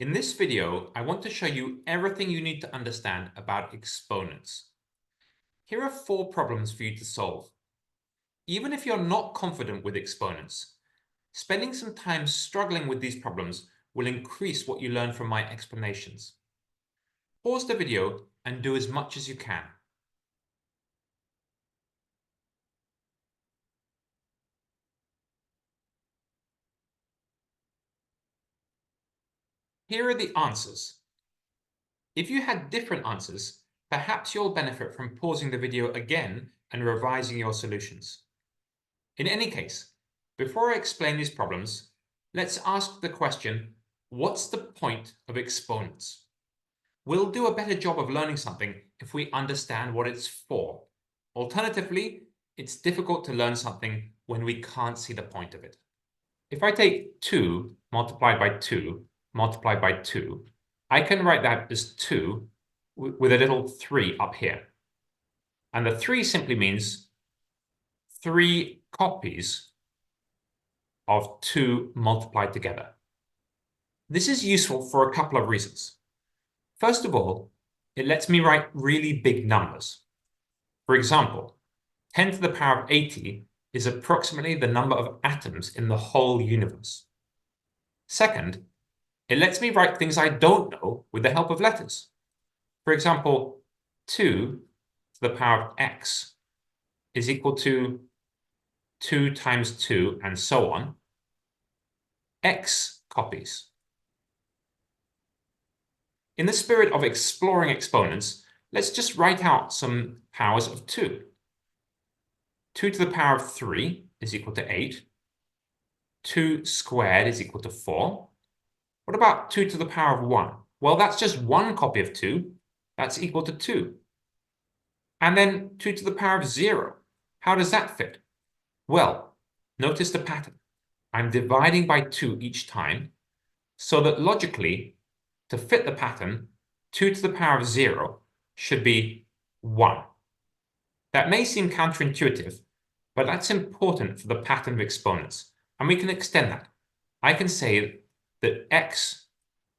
In this video, I want to show you everything you need to understand about exponents. Here are 4 problems for you to solve. Even if you're not confident with exponents, spending some time struggling with these problems will increase what you learn from my explanations. Pause the video and do as much as you can. Here are the answers. If you had different answers, perhaps you'll benefit from pausing the video again and revising your solutions. In any case, before I explain these problems, let's ask the question, what's the point of exponents? We'll do a better job of learning something if we understand what it's for. Alternatively, it's difficult to learn something when we can't see the point of it. If I take 2 multiplied by 2 multiplied by 2, I can write that as 2 with a little 3 up here. And the 3 simply means 3 copies of 2 multiplied together. This is useful for a couple of reasons. First of all, it lets me write really big numbers. For example, 10 to the power of 80 is approximately the number of atoms in the whole universe. Second, it lets me write things I don't know with the help of letters. For example, 2 to the power of x is equal to 2 times 2 and so on, x copies. In the spirit of exploring exponents, let's just write out some powers of 2. 2 to the power of 3 is equal to 8. 2 squared is equal to 4. What about 2 to the power of 1? Well, that's just one copy of 2. That's equal to 2. And then 2 to the power of 0. How does that fit? Well, notice the pattern. I'm dividing by 2 each time, so that logically, to fit the pattern, 2 to the power of 0 should be 1. That may seem counterintuitive, but that's important for the pattern of exponents, and we can extend that. I can say that x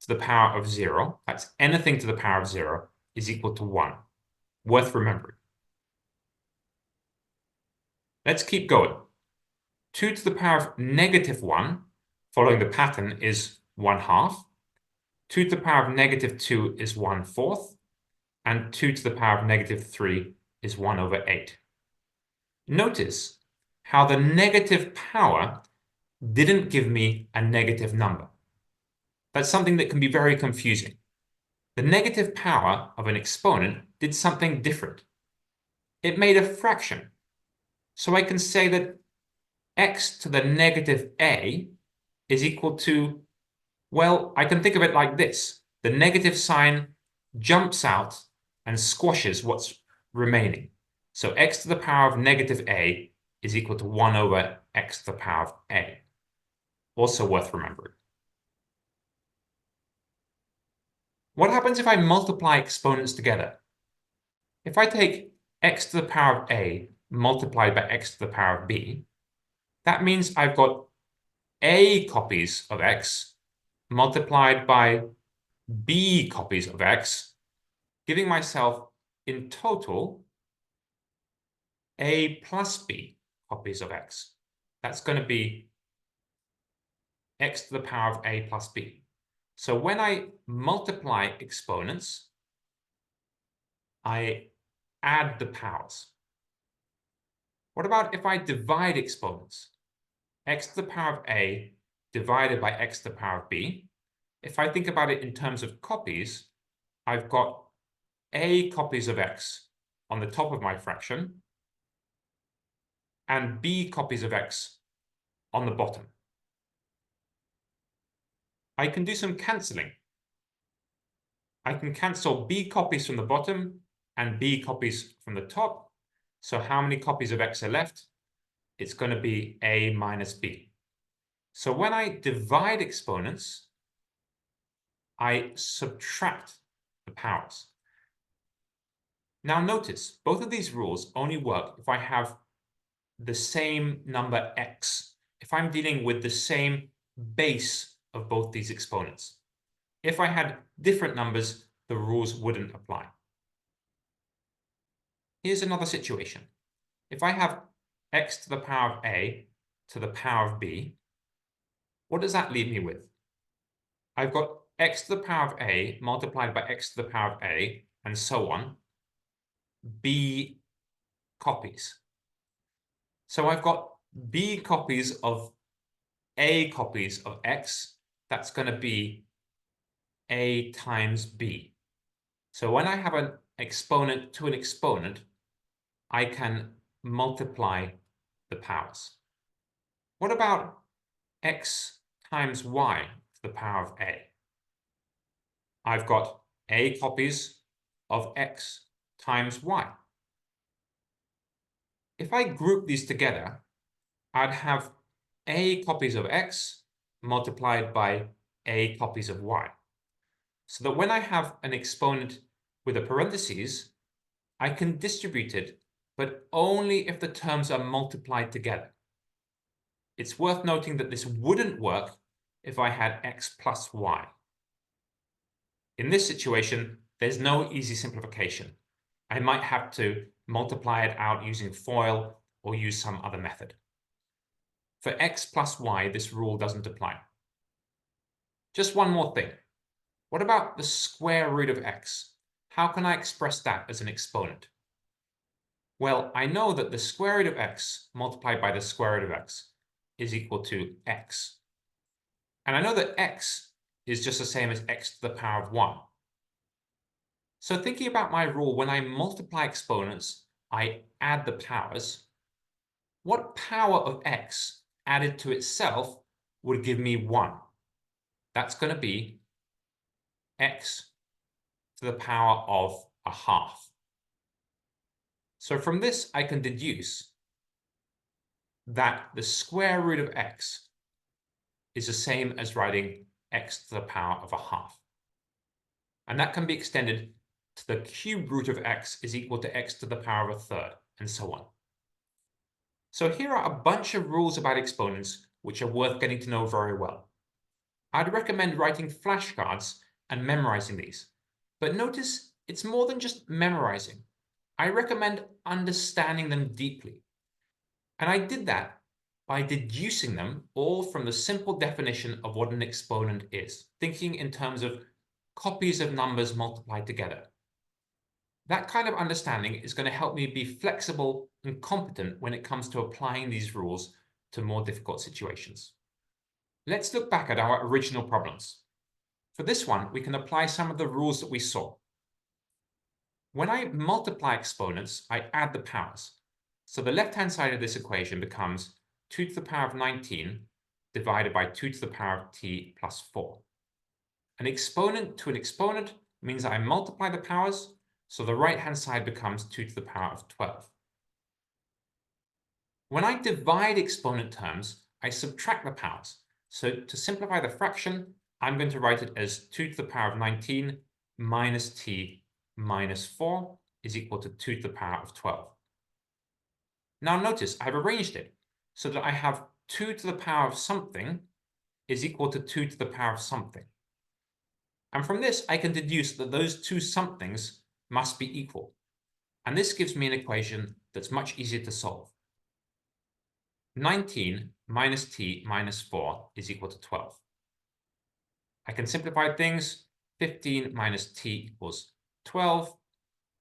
to the power of 0, that's anything to the power of 0, is equal to 1. Worth remembering. Let's keep going. 2 to the power of negative 1, following the pattern, is 1/2. 2 to the power of negative 2 is 1/4, and 2 to the power of negative 3 is 1/8. Notice how the negative power didn't give me a negative number. That's something that can be very confusing. The negative power of an exponent did something different. It made a fraction. So I can say that x to the negative a is equal to, well, I can think of it like this. The negative sign jumps out and squashes what's remaining. So x to the power of negative a is equal to 1/x to the power of a. Also worth remembering. What happens if I multiply exponents together? If I take x to the power of a multiplied by x to the power of b, that means I've got a copies of x multiplied by b copies of x, giving myself in total a plus b copies of x. That's going to be x to the power of a plus b. So when I multiply exponents, I add the powers. What about if I divide exponents? X to the power of a divided by x to the power of b. If I think about it in terms of copies, I've got a copies of x on the top of my fraction and b copies of x on the bottom. I can do some cancelling. I can cancel b copies from the bottom and b copies from the top. So how many copies of x are left? It's going to be a minus b. So when I divide exponents, I subtract the powers. Now notice, both of these rules only work if I have the same number x, if I'm dealing with the same base of both these exponents. If I had different numbers, the rules wouldn't apply. Here's another situation. If I have x to the power of a to the power of b, what does that leave me with? I've got x to the power of a multiplied by x to the power of a, and so on, b copies. So I've got b copies of a copies of x. That's going to be a times b. So when I have an exponent to an exponent, I can multiply the powers. What about x times y to the power of a? I've got a copies of x times y. If I group these together, I'd have a copies of x multiplied by a copies of y. So that when I have an exponent with a parentheses, I can distribute it, but only if the terms are multiplied together. It's worth noting that this wouldn't work if I had x plus y. In this situation, there's no easy simplification. I might have to multiply it out using FOIL or use some other method. For x plus y, this rule doesn't apply. Just one more thing. What about the square root of x? How can I express that as an exponent? Well, I know that the square root of x multiplied by the square root of x is equal to x. And I know that x is just the same as x to the power of 1. So thinking about my rule, when I multiply exponents, I add the powers. What power of x added to itself would give me 1? That's going to be x to the power of a half. So from this, I can deduce that the square root of x is the same as writing x to the power of a half. And that can be extended to the cube root of x is equal to x to the power of a third, and so on. So here are a bunch of rules about exponents which are worth getting to know very well. I'd recommend writing flashcards and memorizing these. But notice it's more than just memorizing. I recommend understanding them deeply. And I did that by deducing them all from the simple definition of what an exponent is, thinking in terms of copies of numbers multiplied together. That kind of understanding is going to help me be flexible and competent when it comes to applying these rules to more difficult situations. Let's look back at our original problems. For this one, we can apply some of the rules that we saw. When I multiply exponents, I add the powers. So the left-hand side of this equation becomes 2 to the power of 19 divided by 2 to the power of t plus 4. An exponent to an exponent means I multiply the powers, so the right-hand side becomes 2 to the power of 12. When I divide exponent terms, I subtract the powers. So to simplify the fraction, I'm going to write it as 2 to the power of 19 minus t minus 4 is equal to 2 to the power of 12. Now notice I've arranged it so that I have 2 to the power of something is equal to 2 to the power of something. And from this, I can deduce that those two somethings must be equal. And this gives me an equation that's much easier to solve. 19 minus t minus 4 is equal to 12. I can simplify things. 15 minus t equals 12,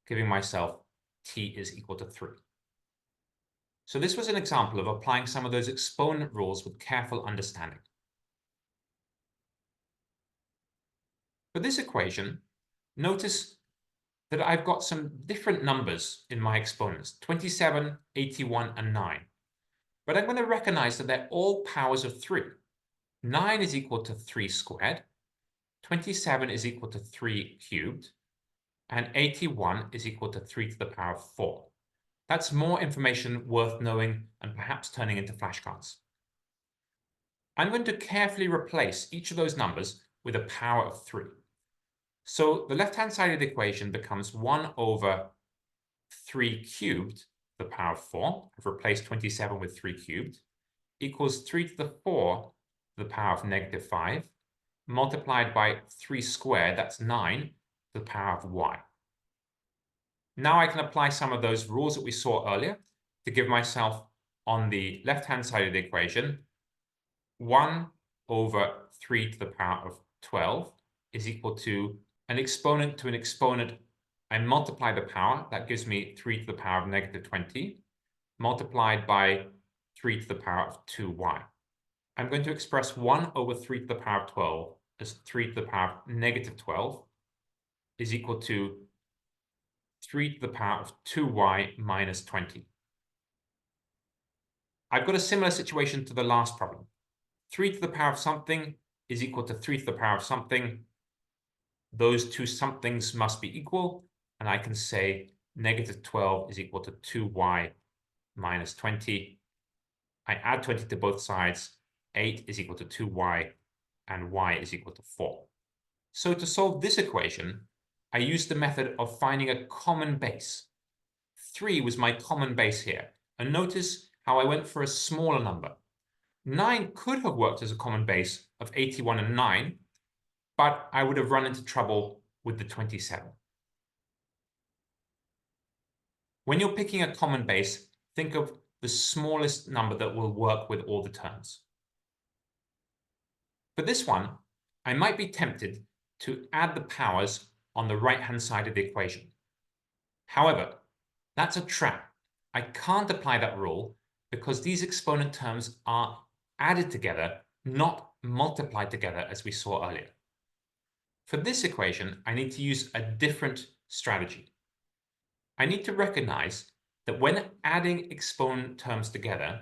giving myself t is equal to 3. So this was an example of applying some of those exponent rules with careful understanding. For this equation, notice that I've got some different numbers in my exponents, 27, 81, and 9. But I'm going to recognize that they're all powers of 3. 9 is equal to 3 squared, 27 is equal to 3 cubed, and 81 is equal to 3 to the power of 4. That's more information worth knowing and perhaps turning into flashcards. I'm going to carefully replace each of those numbers with a power of 3. So the left-hand side of the equation becomes 1 over 3 cubed to the power of 4. I've replaced 27 with 3 cubed, equals 3 to the 4 to the power of negative 5, multiplied by 3 squared, that's 9 to the power of y. Now I can apply some of those rules that we saw earlier to give myself, on the left-hand side of the equation, 1 over 3 to the power of 12 is equal to an exponent to an exponent. I multiply the power, that gives me 3 to the power of negative 20, multiplied by 3 to the power of 2y. I'm going to express 1 over 3 to the power of 12 as 3 to the power of negative 12 is equal to 3 to the power of 2y minus 20. I've got a similar situation to the last problem. 3 to the power of something is equal to 3 to the power of something. Those two somethings must be equal, and I can say negative 12 is equal to 2y minus 20. I add 20 to both sides. 8 is equal to 2y, and y is equal to 4. So to solve this equation, I used the method of finding a common base. 3 was my common base here. And notice how I went for a smaller number. 9 could have worked as a common base of 81 and 9, but I would have run into trouble with the 27. When you're picking a common base, think of the smallest number that will work with all the terms. For this one, I might be tempted to add the powers on the right-hand side of the equation. However, that's a trap. I can't apply that rule because these exponent terms are added together, not multiplied together as we saw earlier. For this equation, I need to use a different strategy. I need to recognize that when adding exponent terms together,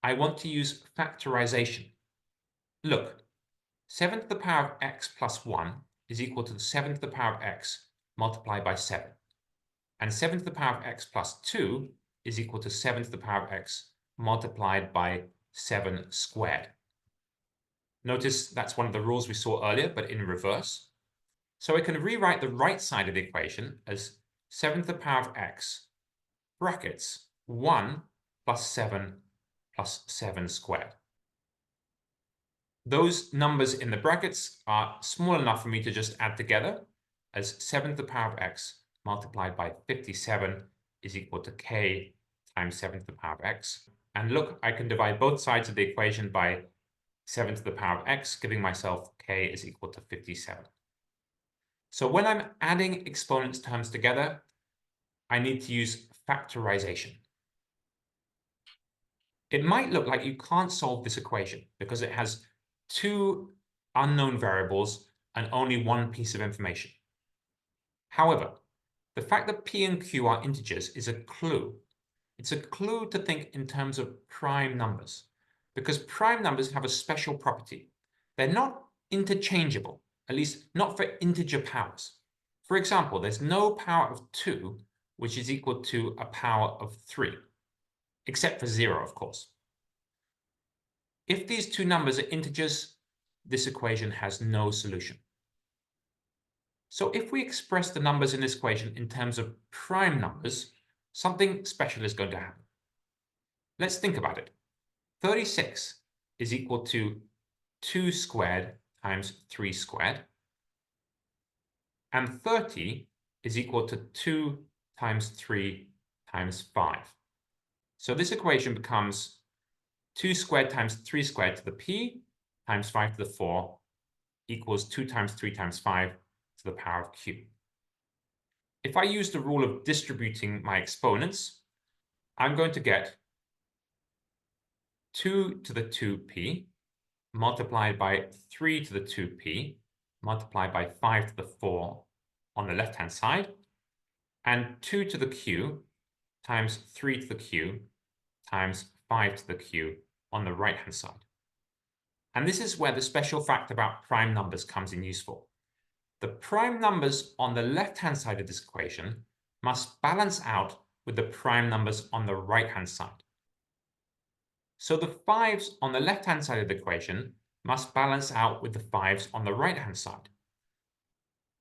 I want to use factorization. Look, 7 to the power of x plus 1 is equal to 7 to the power of x multiplied by 7. And 7 to the power of x plus 2 is equal to 7 to the power of x multiplied by 7 squared. Notice that's one of the rules we saw earlier, but in reverse. So I can rewrite the right side of the equation as 7 to the power of x brackets 1 plus 7 squared. Those numbers in the brackets are small enough for me to just add together as 7 to the power of x multiplied by 57 is equal to k times 7 to the power of x. And look, I can divide both sides of the equation by 7 to the power of x, giving myself k is equal to 57. So when I'm adding exponents terms together, I need to use factorization. It might look like you can't solve this equation because it has two unknown variables and only one piece of information. However, the fact that p and q are integers is a clue. It's a clue to think in terms of prime numbers, because prime numbers have a special property. They're not interchangeable, at least not for integer powers. For example, there's no power of 2 which is equal to a power of 3, except for 0, of course. If these two numbers are integers, this equation has no solution. So if we express the numbers in this equation in terms of prime numbers, something special is going to happen. Let's think about it. 36 is equal to 2 squared times 3 squared. And 30 is equal to 2 times 3 times 5. So this equation becomes 2 squared times 3 squared to the p times 5 to the 4 equals 2 times 3 times 5 to the power of q. If I use the rule of distributing my exponents, I'm going to get 2 to the 2p multiplied by 3 to the 2p multiplied by 5 to the 4 on the left-hand side, and 2 to the q times 3 to the q times 5 to the q on the right-hand side. And this is where the special fact about prime numbers comes in useful. The prime numbers on the left-hand side of this equation must balance out with the prime numbers on the right-hand side. So the 5s on the left-hand side of the equation must balance out with the 5s on the right-hand side.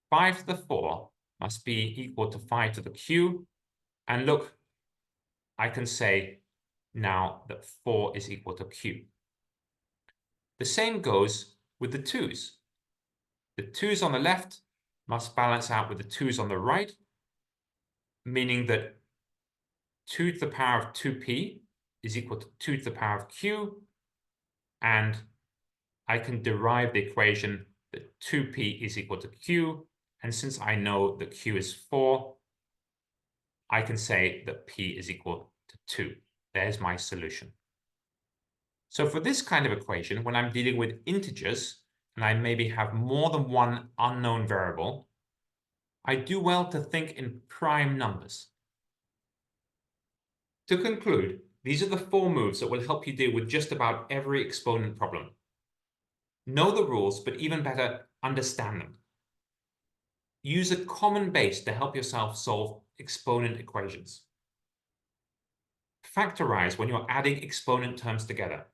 5 to the 4 must be equal to 5 to the q, and look, I can say now that 4 is equal to q. The same goes with the 2s. The 2's on the left must balance out with the 2's on the right, meaning that 2 to the power of 2p is equal to 2 to the power of q, and I can derive the equation that 2p is equal to q, and since I know that q is 4, I can say that p is equal to 2. There's my solution. So for this kind of equation, when I'm dealing with integers, and I maybe have more than one unknown variable, I do well to think in prime numbers. To conclude, these are the 4 moves that will help you deal with just about every exponent problem. Know the rules, but even better, understand them. Use a common base to help yourself solve exponent equations. Factorize when you're adding exponent terms together.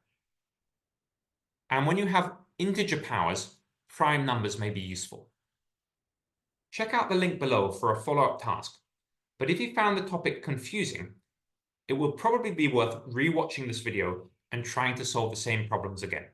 And when you have integer powers, prime numbers may be useful. Check out the link below for a follow-up task. But if you found the topic confusing, it will probably be worth rewatching this video and trying to solve the same problems again.